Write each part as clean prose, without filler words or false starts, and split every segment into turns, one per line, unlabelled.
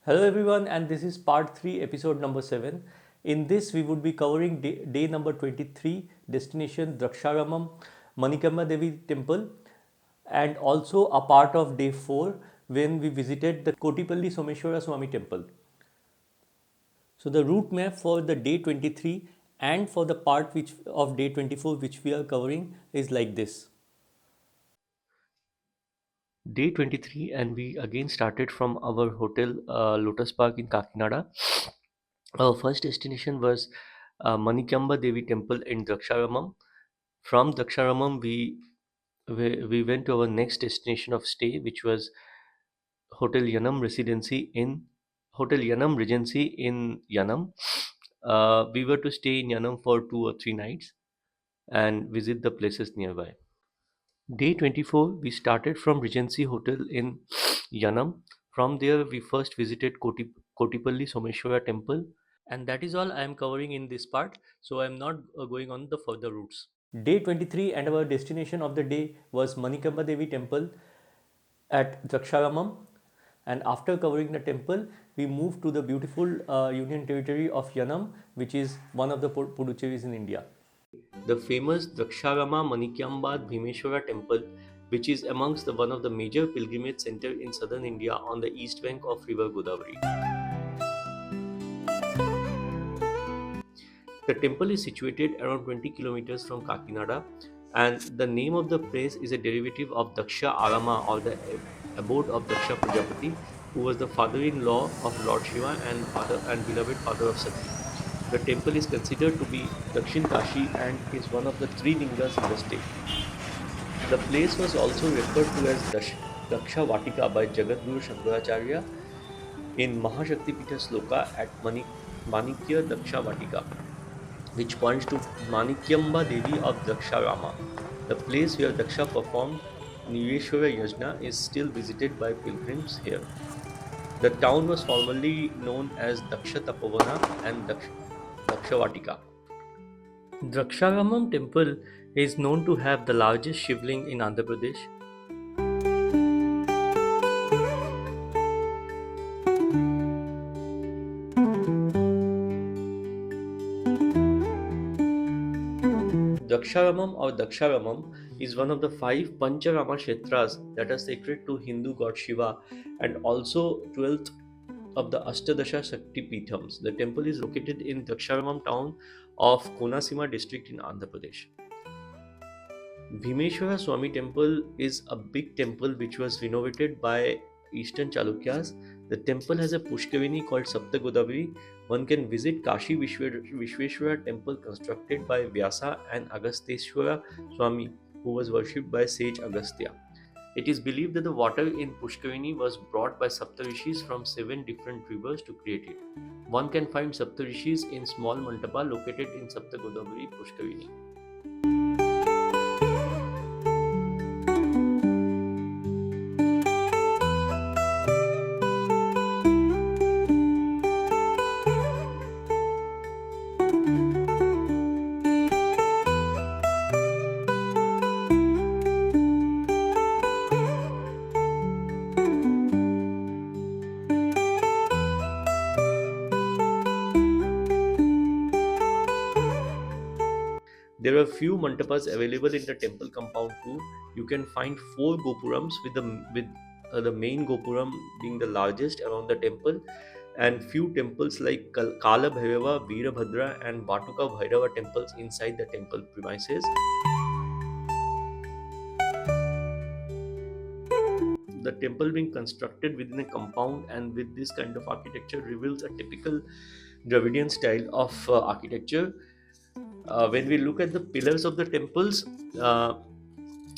Hello everyone, and this is part 3, episode number 7. In this, we would be covering day number 23, destination Drakshramam, Manikyamba Devi Temple, and also a part of day 4 when we visited the Kotipalli SomeshwaraSwamy Temple. So the route map for the day 23 and for the part which of day 24 which we are covering is like this. Day 23, and we again started from our hotel Lotus Park in Kakinada. Our first destination was Manikyamba Devi Temple in Drakshramam. From Drakshramam, we went to our next destination of stay, which was Hotel Yanam Residency in Hotel Yanam Regency in Yanam. We were to stay in Yanam for 2 or 3 nights and visit the places nearby. Day 24, we started from Regency Hotel in Yanam. From there, we first visited Kotipalli Someshwara Temple, and that is all I am covering in this part. So I am not going on the further routes. Day 23 and our destination of the day was Manikyamba Devi Temple at Drakshramam. And after covering the temple, we moved to the beautiful Union Territory of Yanam, which is one of the Puducherries in India. The famous Draksharama Manikyamba Bhimeshwara temple, which is amongst one of the major pilgrimage centers in southern India on the east bank of river Godavari. The temple is situated around 20 kilometers from Kakinada, and the name of the place is a derivative of Daksha Arama, or the abode of Daksha Prajapati, who was the father-in-law of Lord Shiva and beloved father of Sati. The temple is considered to be Dakshin Kashi and is one of the three lingas in the state. The place was also referred to as Daksha Vatika by Jagadguru Shankaracharya in Mahashaktipethas Sloka at Manikya Daksha Vatika, which points to Manikyamba Devi of Draksharama. The place where Daksha performed Niveshwara Yajna is still visited by pilgrims here. The town was formerly known as Daksha Tapovana and Dakshavatika. Drakshramam temple is known to have the largest shivling in Andhra Pradesh. Daksharamam is one of the 5 Pancharama Kshetras that are sacred to Hindu god Shiva and also 12th of the Ashtadasha Shaktipeethas. The temple is located in Daksharamam town of Konasima district in Andhra Pradesh. Bhimeshwara Temple is a big temple which was renovated by Eastern Chalukyas. The temple has a Pushkarini called Sapta Godavari. One can visit Kashi Vishweshwara temple constructed by Vyasa and Agasteshwara Swami, who was worshipped by sage Agastya. It is believed that the water in Pushkarini was brought by Saptarishis from 7 different rivers to create it. One can find Saptarishis in small mantapa located in Sapta Godavari Pushkarini. There are few mantapas available in the temple compound too. You can find 4 gopurams with the main gopuram being the largest around the temple, and few temples like Kala Bhairava, Veerabhadra and Batuka Bhairava temples inside the temple premises. The temple being constructed within a compound and with this kind of architecture reveals a typical Dravidian style of architecture. When we look at the pillars of the temples,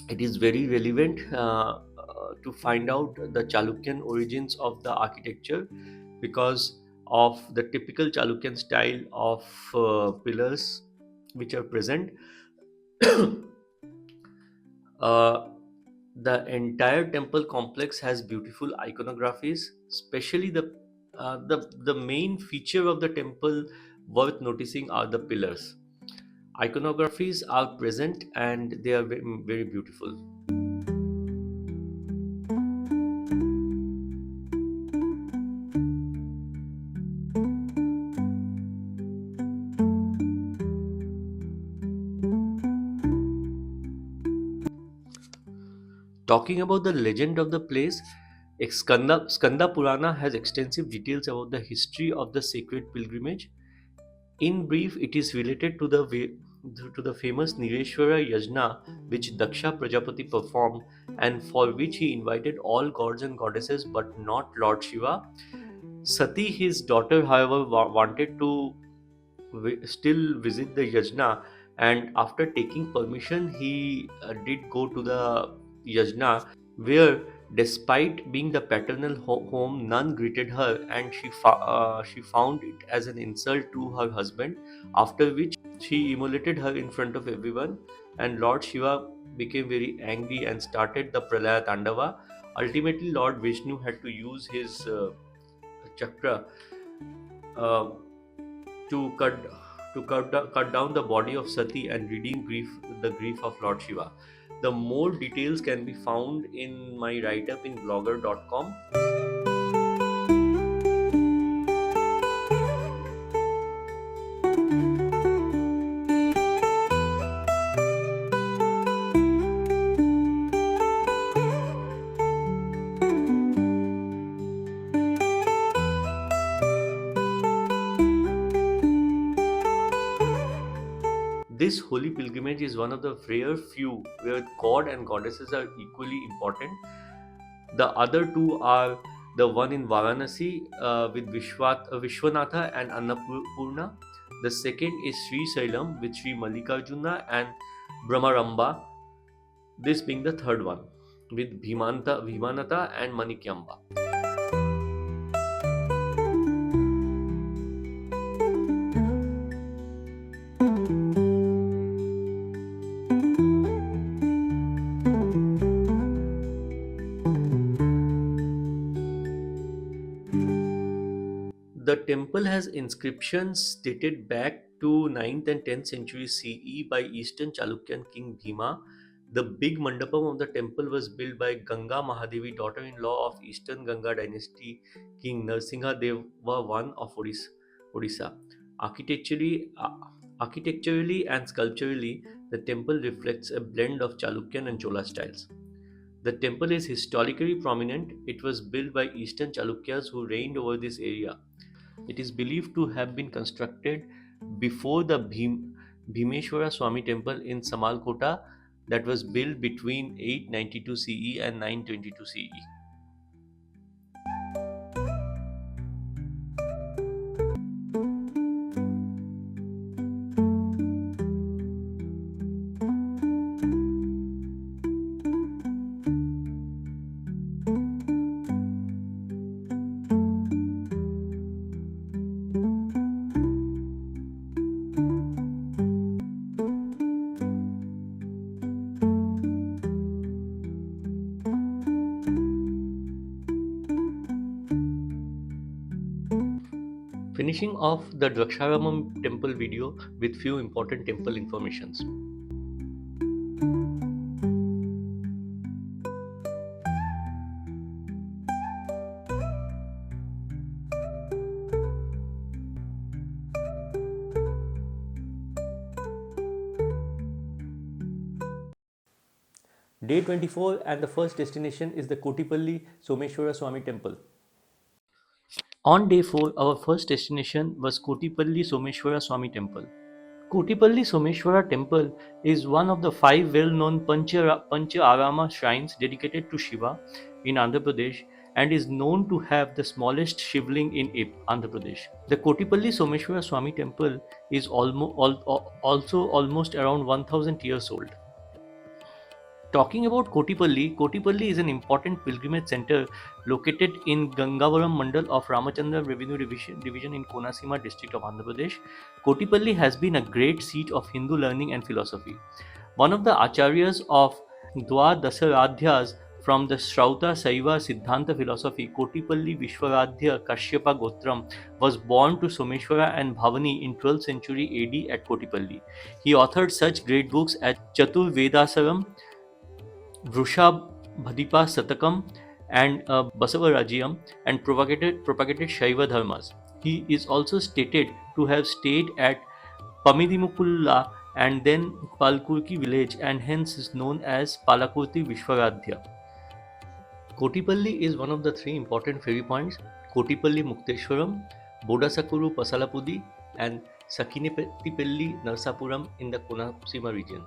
it is very relevant to find out the Chalukyan origins of the architecture because of the typical Chalukyan style of pillars which are present. uh, the entire temple complex has beautiful iconographies, especially the main feature of the temple worth noticing are the pillars. Iconographies are present and they are very, very beautiful. Talking about the legend of the place, Skanda Purana has extensive details about the history of the sacred pilgrimage. In brief, it is related to the famous Nireshwara Yajna which Daksha Prajapati performed and for which he invited all gods and goddesses but not Lord Shiva. Sati, his daughter, however, wanted to still visit the yajna, and after taking permission he did go to the yajna, where despite being the paternal home, none greeted her, and she found it as an insult to her husband, after which she immolated her in front of everyone, and Lord Shiva became very angry and started the pralaya tandava. Ultimately Lord Vishnu had to use his chakra uh, to cut down the body of Sati and redeem the grief of Lord Shiva. The more details can be found in my write up in blogger.com. This holy pilgrimage is one of the rare few where god and goddesses are equally important. The other two are the one in Varanasi with Vishwanatha and Annapurna. The second is Sri Sailam with Sri Mallikarjuna and Brahmaramba. This being the third one with Bhimanata and Manikyamba. The temple has inscriptions dated back to 9th and 10th century CE by Eastern Chalukyan King Bhima. The big mandapam of the temple was built by Ganga Mahadevi, daughter-in-law of Eastern Ganga dynasty King Narsingha Deva I of Odisha. Architecturally, architecturally and sculpturally, the temple reflects a blend of Chalukyan and Chola styles. The temple is historically prominent. It was built by Eastern Chalukyas who reigned over this area. It is believed to have been constructed before the Bhimeshwara-Swamy Temple in Samalkota that was built between 892 CE and 922 CE. Finishing off the Drakshramam temple video with few important temple informations. Day 24 and the first destination is the Kotipalli SomeshwaraSwamy Temple. On day 4, our first destination was Kotipalli SomeshwaraSwamy Temple. Kotipalli Someshwara Temple is one of the 5 well-known Pancha Arama shrines dedicated to Shiva in Andhra Pradesh and is known to have the smallest shivling in Andhra Pradesh. The Kotipalli SomeshwaraSwamy Temple is also almost around 1000 years old. Talking about Kotipalli, Kotipalli is an important pilgrimage center located in Gangavaram Mandal of Ramachandra Revenue Division in Konasima district of Andhra Pradesh. Kotipalli has been a great seat of Hindu learning and philosophy. One of the acharyas of Dwadarashadhyas from the Shrauta Saiva Siddhanta philosophy, Kotipalli Vishwaradhya Kashyapa Gotram, was born to Someshwara and Bhavani in 12th century AD at Kotipalli. He authored such great books as Chatur Vedasaram, Vrushabhadipa Satakam and Basavarajyam and propagated Shaiva dharmas. He is also stated to have stayed at Pamidimukulla and then Palkurki village and hence is known as Palakurti Vishwaradhya. Kotipalli is one of the three important ferry points: Kotipalli Mukteshwaram, Bodasakuru Pasalapudi, and Sakinepetipelli Narsapuram in the Konaseema region.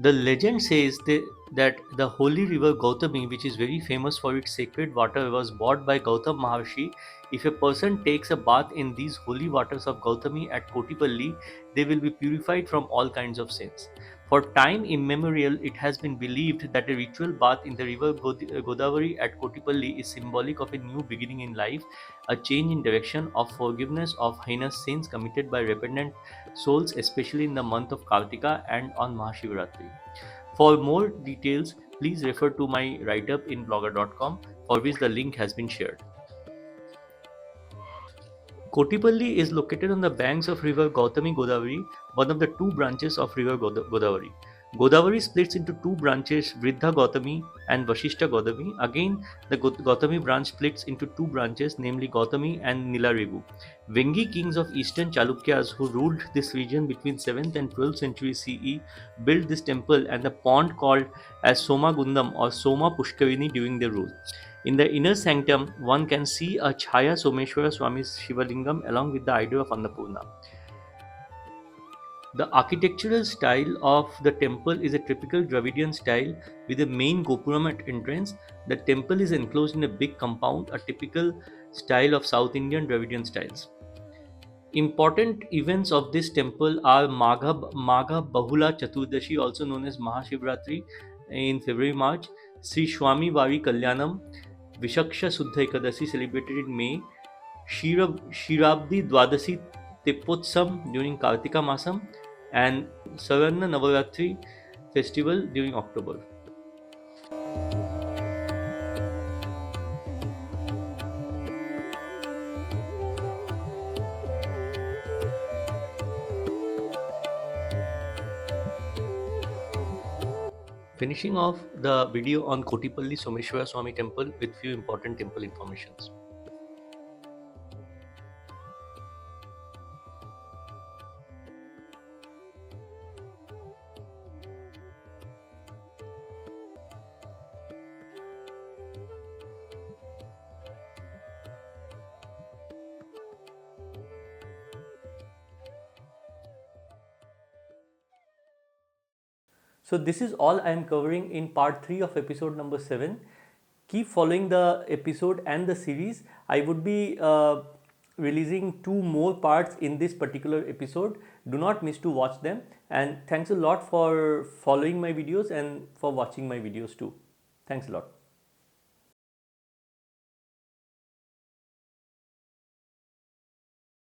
The legend says that the holy river Gautami, which is very famous for its sacred water, was bought by Gautam Maharshi. If a person takes a bath in these holy waters of Gautami at Kotipalli, they will be purified from all kinds of sins. For time immemorial, it has been believed that a ritual bath in the river Godavari at Kotipalli is symbolic of a new beginning in life, a change in direction, of forgiveness of heinous sins committed by repentant souls, especially in the month of Kartika and on Mahashivratri. For more details, please refer to my write-up in blogger.com, for which the link has been shared. Kotipalli is located on the banks of river Gautami Godavari, one of the two branches of river Godavari. Godavari splits into two branches, Vriddha Gautami and Vashishta Gautami. Again, the Gautami branch splits into two branches, namely Gautami and Nilarevu. Vengi kings of eastern Chalukyas who ruled this region between 7th and 12th century CE built this temple and the pond called as Soma Gundam or Soma Pushkarini during their rule. In the inner sanctum, one can see a Chhaya SomeshwaraSwamy Shivalingam along with the idol of Annapurna. The architectural style of the temple is a typical Dravidian style with a main gopuram at entrance. The temple is enclosed in a big compound, a typical style of South Indian Dravidian styles. Important events of this temple are Magha Bahula Chaturdashi, also known as Mahashivratri, in February-March, Sri Swami Vari Kalyanam, Vishaksha Suddha Ekadasi celebrated in May, Shirabdi Dwadasi Tepotsam during Kartika Masam, and Saranna Navaratri festival during October. Finishing off the video on Kotipalli SomeshwaraSwamy Temple with few important temple informations. So this is all I am covering in part 3 of episode number 7. Keep following the episode and the series. I would be releasing 2 more parts in this particular episode. Do not miss to watch them, and thanks a lot for following my videos and for watching my videos too. Thanks a lot.